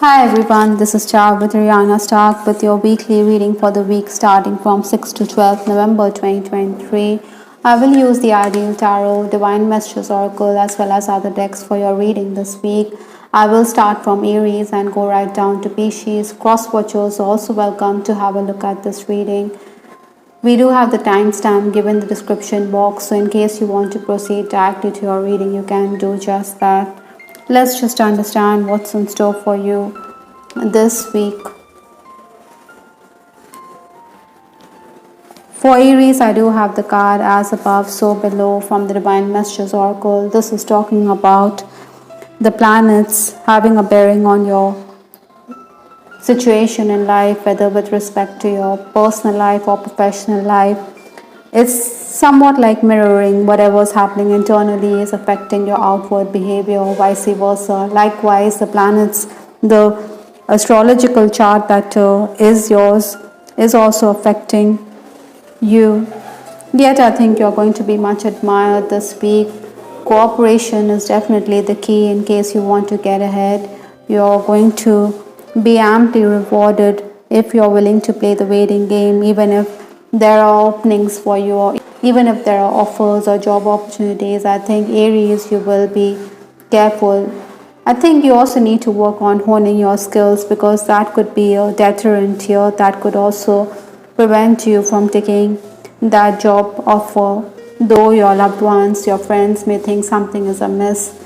Hi everyone, this is Char with Ariana Stark with your weekly reading for the week starting from 6 to 12 November 2023. I will use the Ideal Tarot, Divine Messages Oracle as well as other decks for your reading this week. I will start from Aries and go right down to Pisces. Cross watchers also welcome to have a look at this reading. We do have the timestamp given in the description box, so in case you want to proceed directly to your reading, you can do just that. Let's just understand what's in store for you this week. For Aries, I do have the card as above, so below from the Divine Messages Oracle. This is talking about the planets having a bearing on your situation in life, whether with respect to your personal life or professional life. It's somewhat like mirroring whatever's happening internally is affecting your outward behavior or vice versa. Likewise, the planets, the astrological chart that is yours is also affecting you. Yet I think you're going to be much admired this week. Cooperation is definitely the key in case you want to get ahead. You're going to be amply rewarded if you're willing to play the waiting game, even if there are openings for you, or even if there are offers or job opportunities. I think Aries, you will be careful. I think you also need to work on honing your skills, because that could be a deterrent here. That could also prevent you from taking that job offer, though your loved ones, your friends may think something is amiss.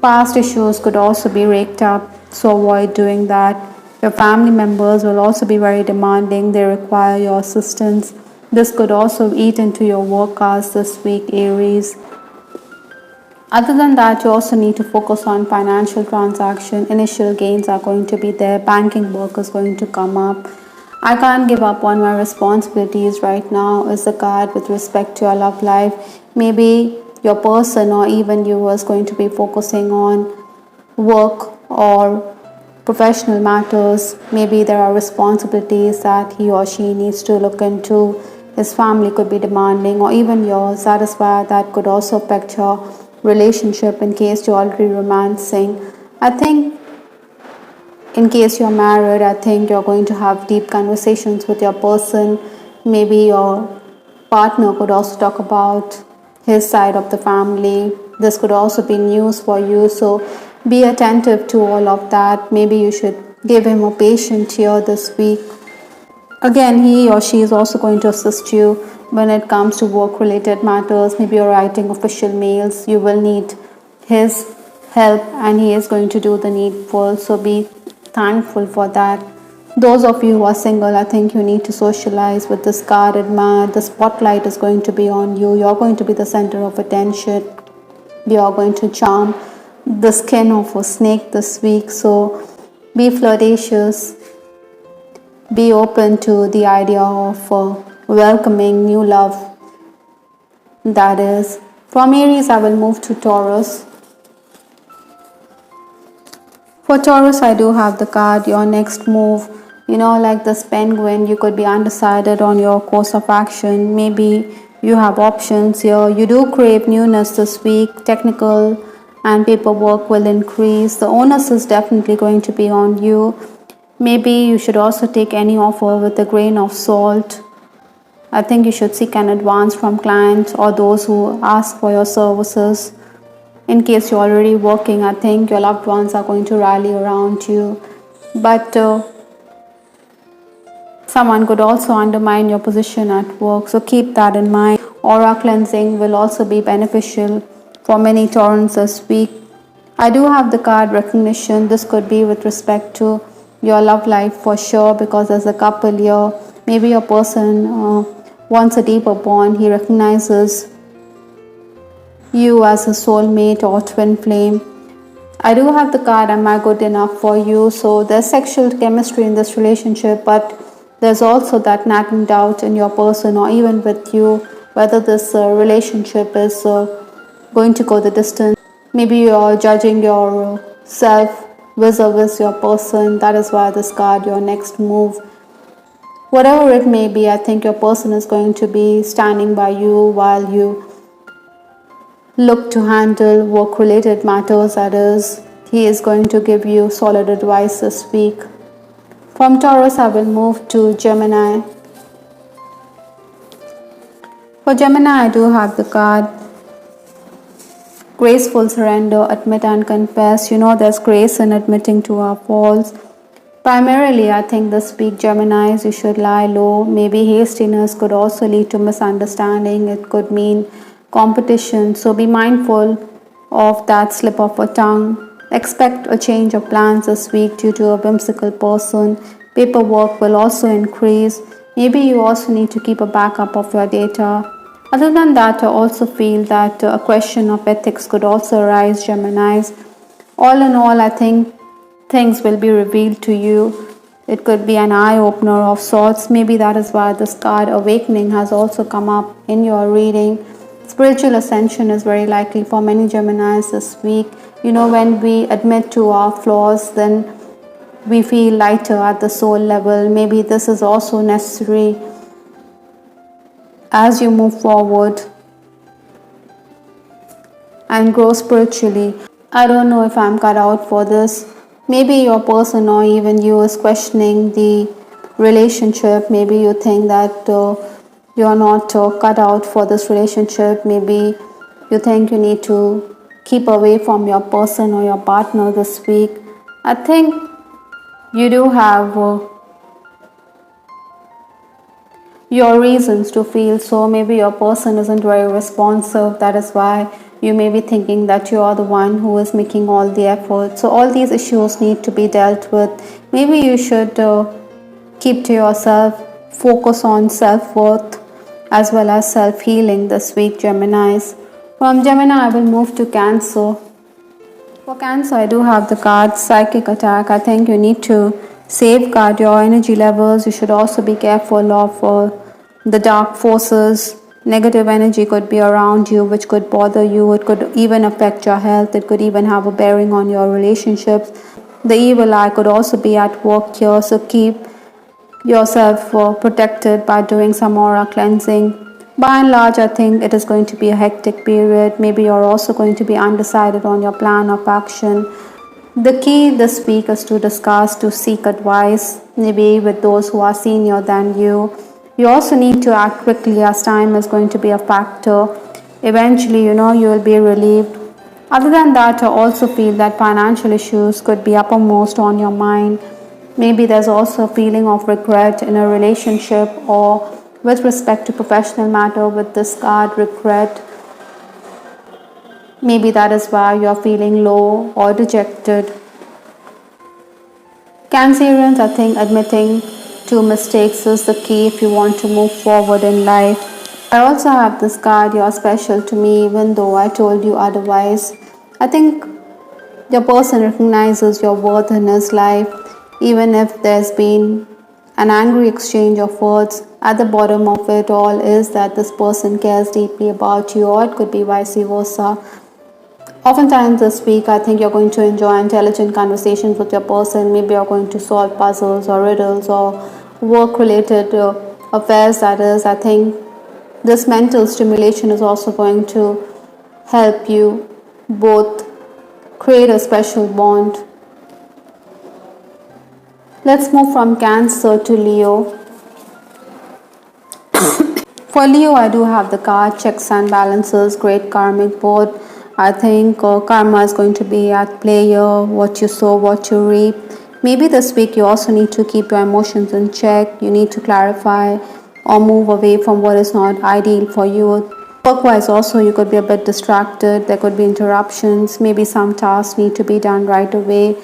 Past issues could also be raked up, so avoid doing that. Your family members will also be very demanding. They require your assistance. This could also eat into your work hours this week, Aries. Other than that, you also need to focus on financial transaction. Initial gains are going to be there. Banking work is going to come up. I can't give up on my responsibilities right now is the card with respect to your love life. Maybe your person or even you is going to be focusing on work or professional matters. Maybe there are responsibilities that he or she needs to look into. His family could be demanding, or even yours. That is why that could also affect your relationship in case you're already romancing. I think in case you're married, I think you're going to have deep conversations with your person. Maybe your partner could also talk about his side of the family. This could also be news for you, so be attentive to all of that. Maybe you should give him a patient here this week. Again, he or she is also going to assist you when it comes to work related matters. Maybe you're writing official mails, you will need his help and he is going to do the needful, so be thankful for that. Those of you who are single, I think you need to socialize with this card. Admire. The spotlight is going to be on you. You're going to be the center of attention. You're going to charm the skin of a snake this week, so be flirtatious. Be open to the idea of welcoming new love. That is. From Aries, I will move to Taurus. For Taurus, I do have the card, your next move. Like this penguin, you could be undecided on your course of action. Maybe you have options here. You do crave newness this week. Technical and paperwork will increase. The onus is definitely going to be on you. Maybe you should also take any offer with a grain of salt. I think you should seek an advance from clients or those who ask for your services. In case you're already working, I think your loved ones are going to rally around you. But someone could also undermine your position at work, so keep that in mind. Aura cleansing will also be beneficial for many Taurans this week. I do have the card recognition. This could be with respect to your love life for sure, because as a couple here, maybe your person wants a deeper bond. He recognizes you as a soulmate or twin flame. I do have the card, am I good enough for you? So there's sexual chemistry in this relationship, but there's also that nagging doubt in your person or even with you, whether this relationship is going to go the distance. Maybe you're judging yourself vis-a-vis your person. That is why this card, your next move. Whatever it may be, I think your person is going to be standing by you while you look to handle work-related matters. That is, he is going to give you solid advice this week. From Taurus, I will move to Gemini. For Gemini, I do have the card graceful surrender, admit and confess. There's grace in admitting to our faults. Primarily, I think this week, Geminis, you should lie low. Maybe hastiness could also lead to misunderstanding. It could mean competition. So be mindful of that slip of a tongue. Expect a change of plans this week due to a whimsical person. Paperwork will also increase. Maybe you also need to keep a backup of your data. Other than that, I also feel that a question of ethics could also arise, Geminis. All in all, I think things will be revealed to you. It could be an eye-opener of sorts. Maybe that is why this card, Awakening, has also come up in your reading. Spiritual ascension is very likely for many Geminis this week. When we admit to our flaws, then we feel lighter at the soul level. Maybe this is also necessary as you move forward and grow spiritually. I don't know if I'm cut out for this. Maybe your person or even you is questioning the relationship. Maybe you think that you're not cut out for this relationship. Maybe you think you need to keep away from your person or your partner this week. I think you do have your reasons to feel so. Maybe your person isn't very responsive. That is why you may be thinking that you are the one who is making all the effort. So all these issues need to be dealt with. Maybe you should keep to yourself, focus on self-worth as well as self-healing this week, Geminis. From Gemini, I will move to Cancer. For Cancer, I do have the card Psychic Attack. I think you need to safeguard your energy levels. You should also be careful of the dark forces. Negative energy could be around you, which could bother you. It could even affect your health. It could even have a bearing on your relationships. The evil eye could also be at work here, so keep yourself protected by doing some aura cleansing. By and large, I think it is going to be a hectic period. Maybe you're also going to be undecided on your plan of action. The key this week is to discuss, to seek advice, maybe with those who are senior than you. You also need to act quickly as time is going to be a factor. Eventually, you will be relieved. Other than that, I also feel that financial issues could be uppermost on your mind. Maybe there's also a feeling of regret in a relationship or with respect to professional matter with this card, regret. Maybe that is why you're feeling low or dejected. Cancerians, I think admitting to mistakes is the key if you want to move forward in life. I also have this card, you're special to me even though I told you otherwise. I think your person recognizes your worth in his life, even if there's been an angry exchange of words. At the bottom of it all is that this person cares deeply about you, or it could be vice versa. Oftentimes this week, I think you're going to enjoy intelligent conversations with your person. Maybe you're going to solve puzzles or riddles or work-related affairs. That is, I think this mental stimulation is also going to help you both create a special bond. Let's move from Cancer to Leo. For Leo, I do have the card Checks and Balances, Great Karmic Board. I think karma is going to be at play here. What you sow, what you reap. Maybe this week you also need to keep your emotions in check. You need to clarify or move away from what is not ideal for you. Work-wise also, you could be a bit distracted. There could be interruptions. Maybe some tasks need to be done right away.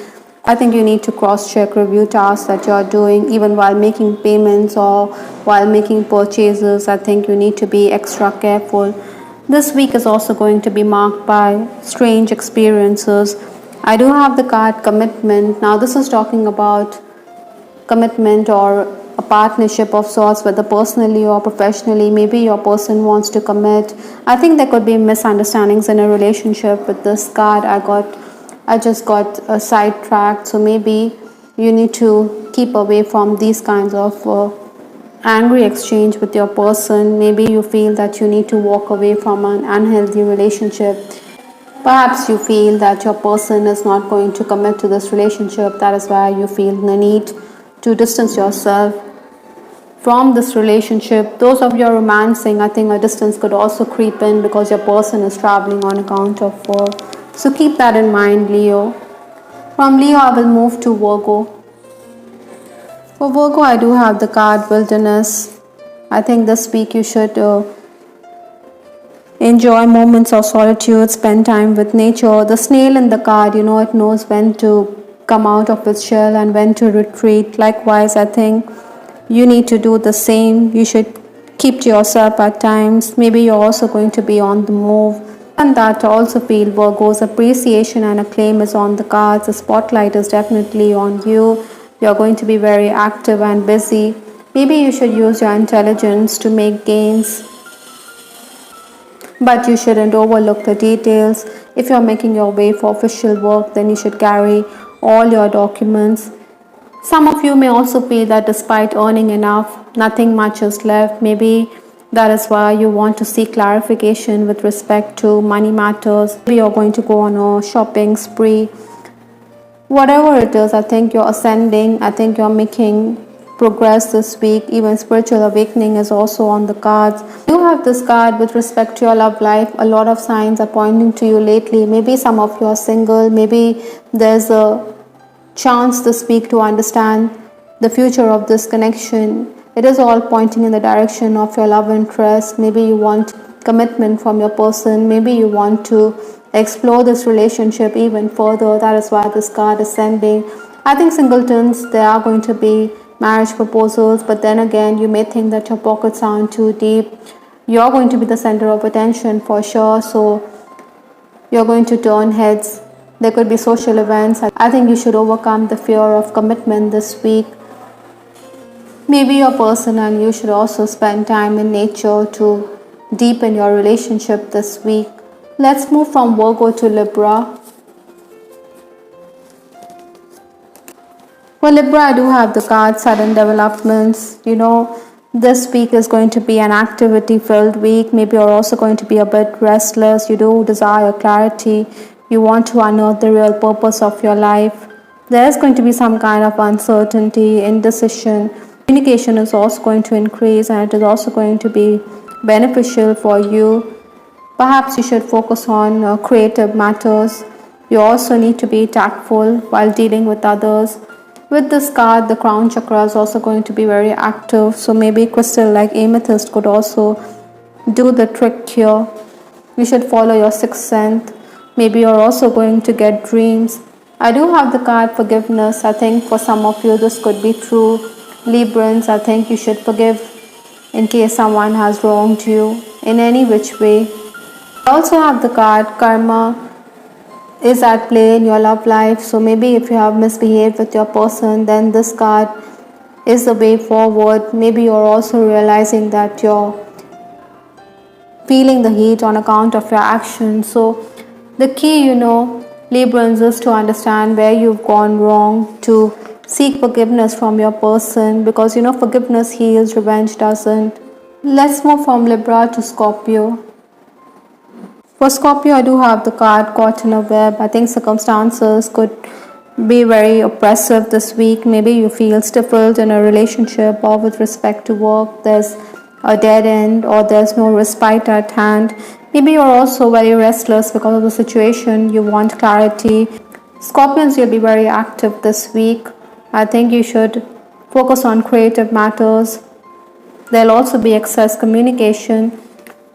I think you need to cross-check, review tasks that you're doing, even while making payments or while making purchases. I think you need to be extra careful. This week is also going to be marked by strange experiences. I do have the card Commitment. Now this is talking about commitment or a partnership of sorts, whether personally or professionally. Maybe your person wants to commit. I think there could be misunderstandings in a relationship. With this card, I just got sidetracked. So maybe you need to keep away from these kinds of angry exchange with your person. Maybe you feel that you need to walk away from an unhealthy relationship. Perhaps you feel that your person is not going to commit to this relationship. That is why you feel the need to distance yourself from this relationship. Those of you are romancing, I think a distance could also creep in because your person is traveling on account of work. So keep that in mind, Leo. From Leo, I will move to Virgo. For Virgo, I do have the card Wilderness. I think this week you should enjoy moments of solitude, spend time with nature. The snail in the card, it knows when to come out of its shell and when to retreat. Likewise, I think you need to do the same. You should keep to yourself at times. Maybe you're also going to be on the move. And that also feel Virgo's appreciation and acclaim is on the cards. The spotlight is definitely on you. You're going to be very active and busy. Maybe you should use your intelligence to make gains, but you shouldn't overlook the details. If you're making your way for official work, then you should carry all your documents. Some of you may also feel that despite earning enough, nothing much is left. Maybe that is why you want to seek clarification with respect to money matters. Maybe you're going to go on a shopping spree. Whatever it is, I think you're ascending. I think you're making progress this week. Even spiritual awakening is also on the cards. You have this card with respect to your love life. A lot of signs are pointing to you lately. Maybe some of you are single. Maybe there's a chance this week to understand the future of this connection. It is all pointing in the direction of your love interest. Maybe you want commitment from your person. Maybe you want to explore this relationship even further. That is why this card is sending. I think singletons, there are going to be marriage proposals, but then again, you may think that your pockets aren't too deep. You're going to be the center of attention for sure, so you're going to turn heads. There could be social events. I think you should overcome the fear of commitment this week. Maybe your person and you should also spend time in nature to deepen your relationship this week. Let's move from Virgo to Libra. For Libra, I do have the card sudden developments. This week is going to be an activity filled week. Maybe you're also going to be a bit restless. You do desire clarity. You want to unearth the real purpose of your life. There's going to be some kind of uncertainty, indecision. Communication is also going to increase, and it is also going to be beneficial for you. Perhaps you should focus on creative matters. You also need to be tactful while dealing with others. With this card, the crown chakra is also going to be very active. So maybe crystal like amethyst could also do the trick here. You should follow your sixth sense. Maybe you're also going to get dreams. I do have the card forgiveness. I think for some of you this could be true. Librans, I think you should forgive in case someone has wronged you in any which way. I also have the card karma is at play in your love life. So maybe if you have misbehaved with your person, then this card is the way forward. Maybe you're also realizing that you're feeling the heat on account of your actions. So the key, Librans, is to understand where you've gone wrong, to seek forgiveness from your person, because forgiveness heals, revenge doesn't. Let's move from Libra to Scorpio. For Scorpio, I do have the card caught in a web. I think circumstances could be very oppressive this week. Maybe you feel stifled in a relationship or with respect to work. There's a dead end or there's no respite at hand. Maybe you're also very restless because of the situation. You want clarity. Scorpions, you'll be very active this week. I think you should focus on creative matters. There'll also be excess communication.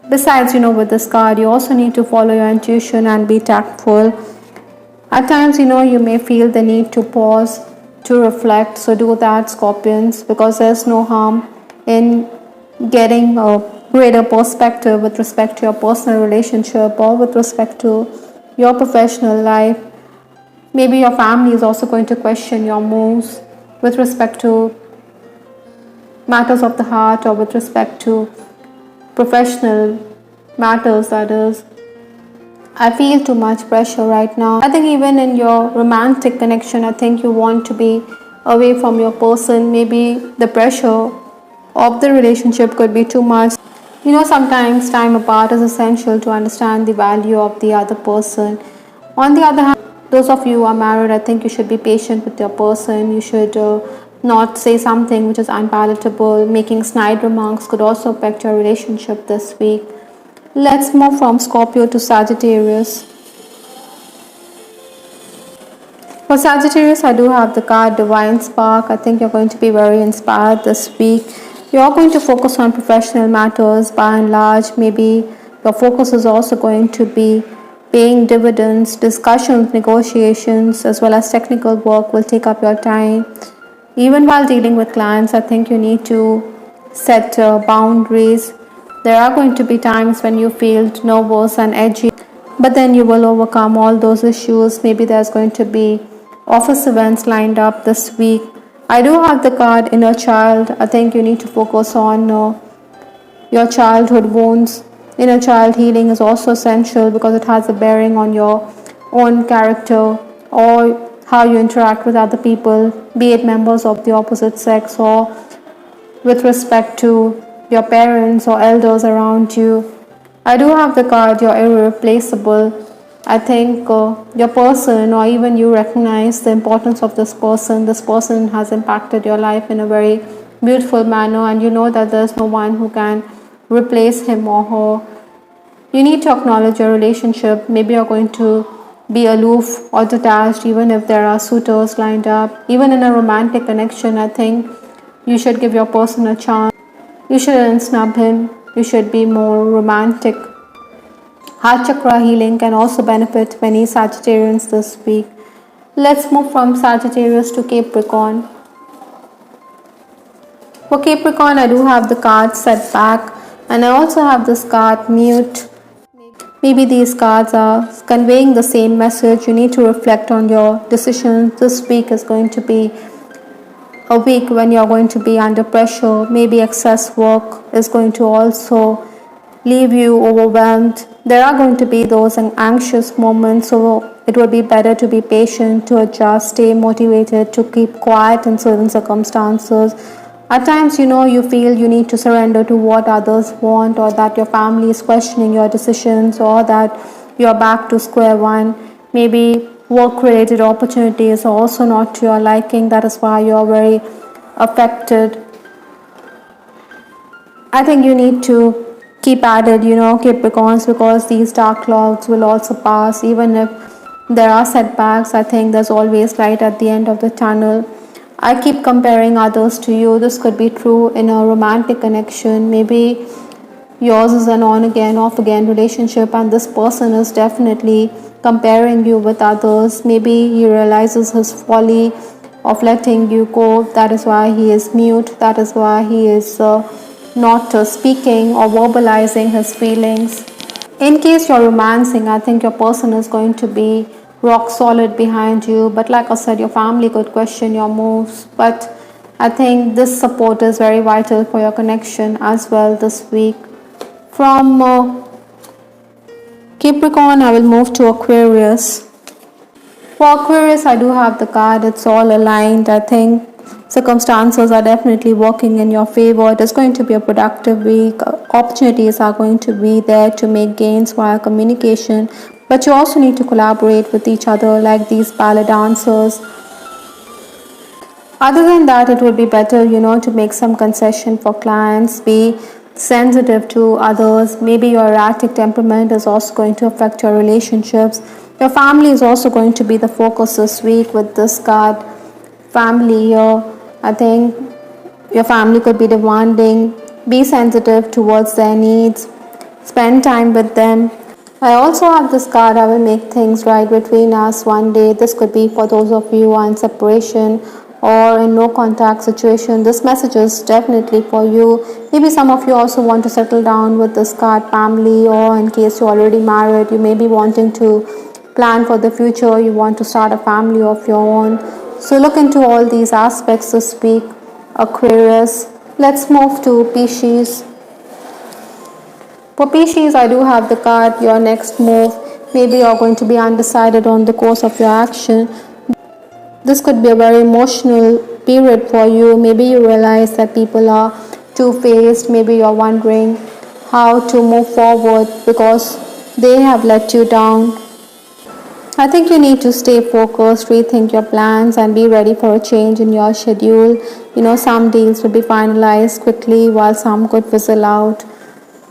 Besides, with this card, you also need to follow your intuition and be tactful. At times, you may feel the need to pause, to reflect. So do that, Scorpions, because there's no harm in getting a greater perspective with respect to your personal relationship or with respect to your professional life. Maybe your family is also going to question your moves with respect to matters of the heart or with respect to professional matters, that is. I feel too much pressure right now. I think even in your romantic connection, I think you want to be away from your person. Maybe the pressure of the relationship could be too much. Sometimes time apart is essential to understand the value of the other person. On the other hand, those of you who are married, I think you should be patient with your person. You should not say something which is unpalatable. Making snide remarks could also affect your relationship this week. Let's move from Scorpio to Sagittarius. For Sagittarius, I do have the card Divine Spark. I think you're going to be very inspired this week. You're going to focus on professional matters by and large. Maybe your focus is also going to be paying dividends, discussions, negotiations, as well as technical work will take up your time. Even while dealing with clients, I think you need to set boundaries. There are going to be times when you feel nervous and edgy, but then you will overcome all those issues. Maybe there's going to be office events lined up this week. I do have the card Inner Child. I think you need to focus on your childhood wounds. Inner child healing is also essential because it has a bearing on your own character or how you interact with other people, be it members of the opposite sex or with respect to your parents or elders around you. I do have the card You're Irreplaceable. I think your person or even you recognize the importance of this person. This person has impacted your life in a very beautiful manner, and you know that there's no one who can replace him or her. You need to acknowledge your relationship. Maybe you're going to be aloof or detached even if there are suitors lined up. Even in a romantic connection, I think you should give your person a chance. You shouldn't snub him. You should be more romantic. Heart chakra healing can also benefit many Sagittarians this week. Let's move from Sagittarius to Capricorn. For Capricorn, I do have the card Setback, and I also have this card Mute. Maybe these cards are conveying the same message. You need to reflect on your decisions. This week is going to be a week when you're going to be under pressure. Maybe excess work is going to also leave you overwhelmed. There are going to be those anxious moments, so it would be better to be patient, to adjust, stay motivated, to keep quiet in certain circumstances. At times, you feel you need to surrender to what others want, or that your family is questioning your decisions, or that you're back to square one. Maybe work-related opportunities are also not to your liking. That is why you're very affected. I think you need to keep at it, Capricorns, because these dark clouds will also pass. Even if there are setbacks, I think there's always light at the end of the tunnel. I keep comparing others to you. This could be true in a romantic connection. Maybe yours is an on again, off again relationship, and this person is definitely comparing you with others. Maybe he realizes his folly of letting you go. That is why he is mute. That is why he is not speaking or verbalizing his feelings. In case you're romancing, I think your person is going to be rock solid behind you, but like I said, your family could question your moves. But I think this support is very vital for your connection as well this week. From Capricorn, I will move to Aquarius. For Aquarius, I do have the card It's All Aligned. I think circumstances are definitely working in your favor. It is going to be a productive week. Opportunities are going to be there to make gains via communication, but you also need to collaborate with each other like these ballet dancers. Other than that, it would be better, to make some concession for clients, be sensitive to others. Maybe your erratic temperament is also going to affect your relationships. Your family is also going to be the focus this week with this card, family here. I think your family could be demanding. Be sensitive towards their needs. Spend time with them. I also have this card, I will make things right between us one day. This could be for those of you who are in separation or in no contact situation. This message is definitely for you. Maybe some of you also want to settle down with this card, family, or in case you're already married, you may be wanting to plan for the future. You want to start a family of your own. So look into all these aspects this week, Aquarius. Let's move to Pisces. For Pisces, I do have the card Your Next Move. Maybe you're going to be undecided on the course of your action. This could be a very emotional period for you. Maybe you realize that people are two-faced. Maybe you're wondering how to move forward because they have let you down. I think you need to stay focused, rethink your plans, and be ready for a change in your schedule. Some deals will be finalized quickly while some could fizzle out.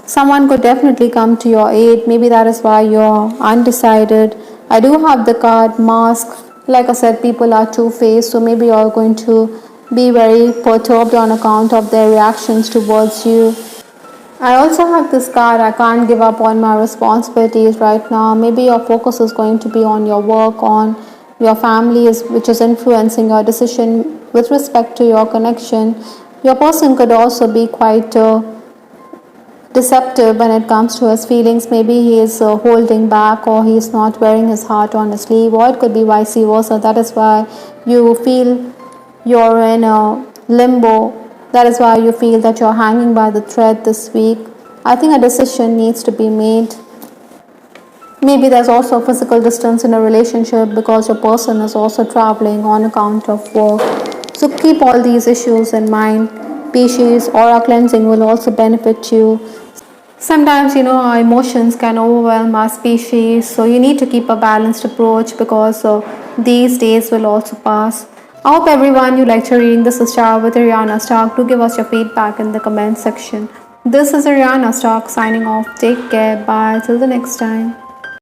Someone could definitely come to your aid. Maybe that is why you're undecided. I do have the card Mask. Like I said, people are two-faced, so maybe you're going to be very perturbed on account of their reactions towards you. I also have this card, I can't give up on my responsibilities right now. Maybe your focus is going to be on your work, on your family, which is influencing your decision with respect to your connection. Your person could also be quite deceptive when it comes to his feelings. Maybe he is holding back, or he is not wearing his heart on his sleeve, or it could be vice versa. That is why you feel you're in a limbo. That is why you feel that you're hanging by the thread this week. I think a decision needs to be made. Maybe there's also a physical distance in a relationship because your person is also traveling on account of work. So keep all these issues in mind. Pisces, aura cleansing will also benefit you. Sometimes, our emotions can overwhelm our species, so you need to keep a balanced approach because these days will also pass. I hope everyone you liked your reading. This is Star with Ariana Stark. Do give us your feedback in the comment section. This is Ariana Stark signing off. Take care. Bye. Till the next time.